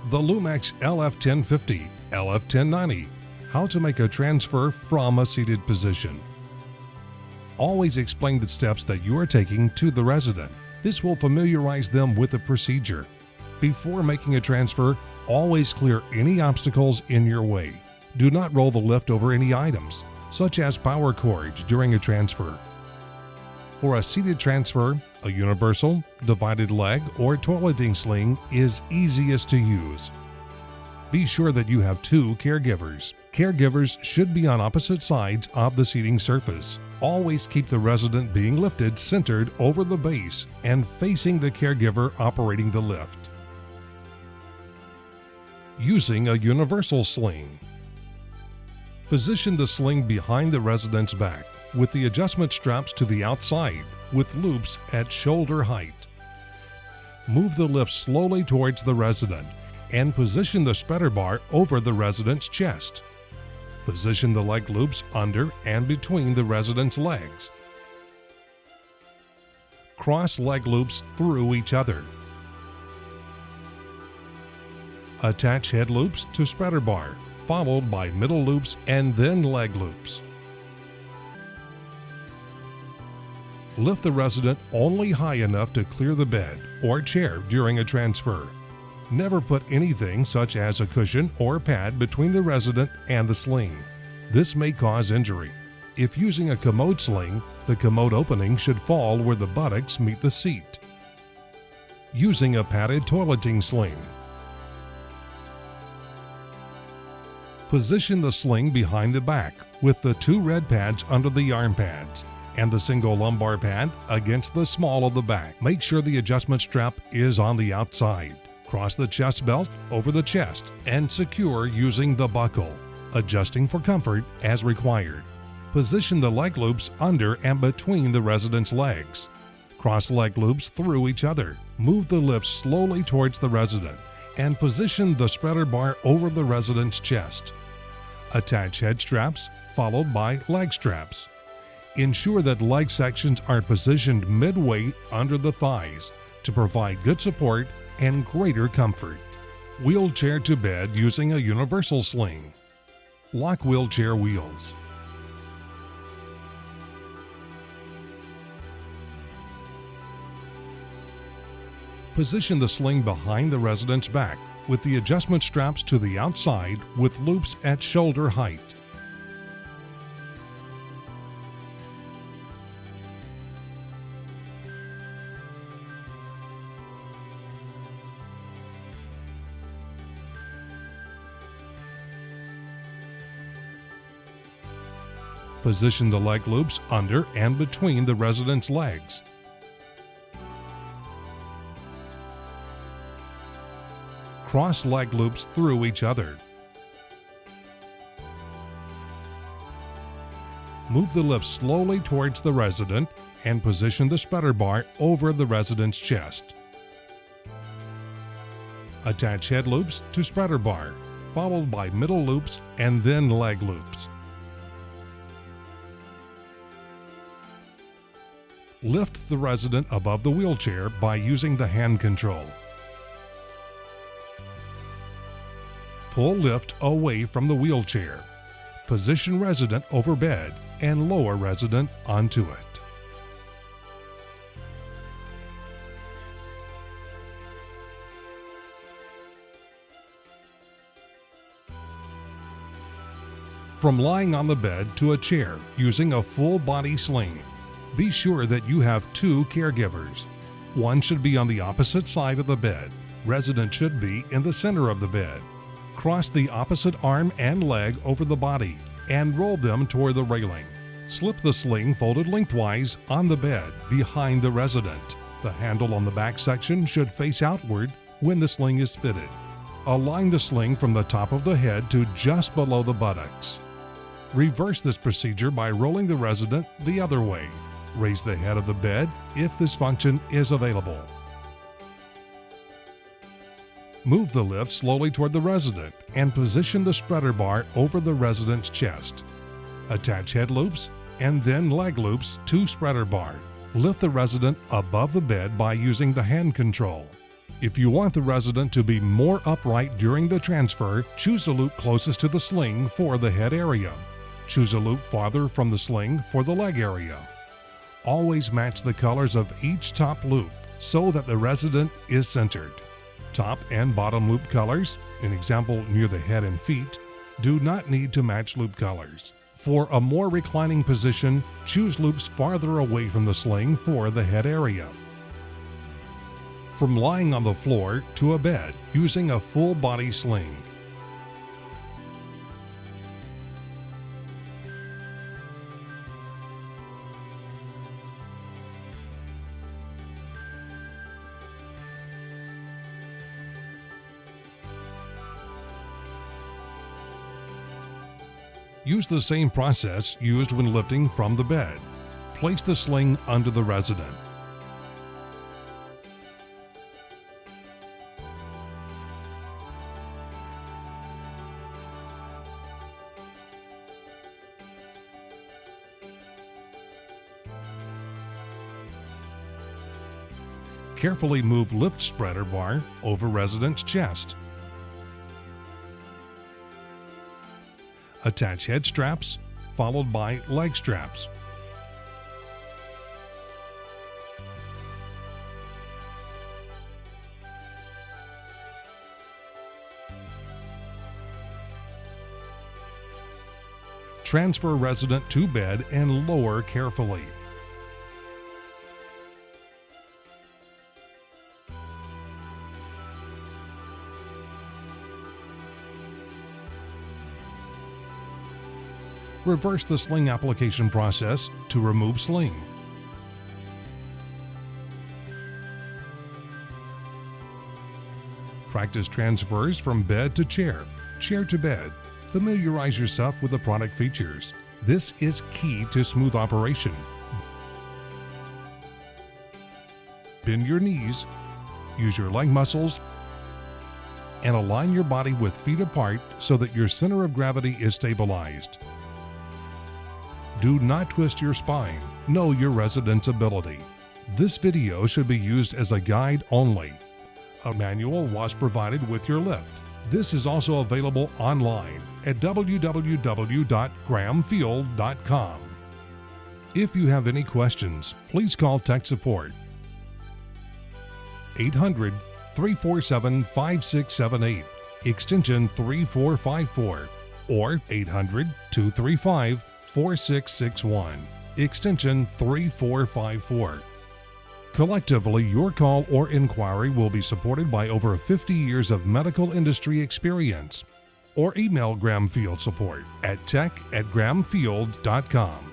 The Lumex LF1050, LF1090. How to make a transfer from a seated position. Always explain the steps that you are taking to the resident. This will familiarize them with the procedure. Before making a transfer, always clear any obstacles in your way. Do not roll the lift over any items, such as power cords, during a transfer. For a seated transfer, a universal, divided leg, or toileting sling is easiest to use. Be sure that you have two caregivers. Caregivers should be on opposite sides of the seating surface. Always keep the resident being lifted centered over the base and facing the caregiver operating the lift. Using a universal sling. Position the sling behind the resident's back with the adjustment straps to the outside with loops at shoulder height. Move the lift slowly towards the resident and position the spreader bar over the resident's chest. Position the leg loops under and between the resident's legs. Cross leg loops through each other. Attach head loops to spreader bar, followed by middle loops and then leg loops. Lift the resident only high enough to clear the bed or chair during a transfer. Never put anything such as a cushion or pad between the resident and the sling. This may cause injury. If using a commode sling, the commode opening should fall where the buttocks meet the seat. Using a padded toileting sling. Position the sling behind the back with the two red pads under the arm pads and the single lumbar pad against the small of the back. Make sure the adjustment strap is on the outside. Cross the chest belt over the chest and secure using the buckle, adjusting for comfort as required. Position the leg loops under and between the resident's legs. Cross leg loops through each other. Move the lift slowly towards the resident and position the spreader bar over the resident's chest. Attach head straps followed by leg straps. Ensure that leg sections are positioned midway under the thighs to provide good support and greater comfort. Wheelchair to bed using a universal sling. Lock wheelchair wheels. Position the sling behind the resident's back with the adjustment straps to the outside with loops at shoulder height. Position the leg loops under and between the resident's legs. Cross leg loops through each other. Move the lift slowly towards the resident and position the spreader bar over the resident's chest. Attach head loops to spreader bar, followed by middle loops and then leg loops. Lift the resident above the wheelchair by using the hand control. Pull lift away from the wheelchair. Position resident over bed and lower resident onto it. From lying on the bed to a chair using a full body sling. Be sure that you have two caregivers. One should be on the opposite side of the bed. Resident should be in the center of the bed. Cross the opposite arm and leg over the body and roll them toward the railing. Slip the sling folded lengthwise on the bed behind the resident. The handle on the back section should face outward when the sling is fitted. Align the sling from the top of the head to just below the buttocks. Reverse this procedure by rolling the resident the other way. Raise the head of the bed if this function is available. Move the lift slowly toward the resident and position the spreader bar over the resident's chest. Attach head loops and then leg loops to spreader bar. Lift the resident above the bed by using the hand control. If you want the resident to be more upright during the transfer, choose a loop closest to the sling for the head area. Choose a loop farther from the sling for the leg area. Always match the colors of each top loop so that the resident is centered. Top and bottom loop colors, an example near the head and feet, do not need to match loop colors. For a more reclining position, choose loops farther away from the sling for the head area. From lying on the floor to a bed using a full body sling. Use the same process used when lifting from the bed. Place the sling under the resident. Carefully move lift spreader bar over resident's chest. Attach head straps, followed by leg straps. Transfer resident to bed and lower carefully. Reverse the sling application process to remove sling. Practice transfers from bed to chair, chair to bed. Familiarize yourself with the product features. This is key to smooth operation. Bend your knees, use your leg muscles, and align your body with feet apart so that your center of gravity is stabilized. Do not twist your spine. Know your resident's ability. This video should be used as a guide only. A manual was provided with your lift. This is also available online at www.grahamfield.com. If you have any questions, please call tech support 800-347-5678, extension 3454, or 800-235-4661, extension 3454. Collectively, your call or inquiry will be supported by over 50 years of medical industry experience. Or email Graham Field Support at tech@grahamfield.com.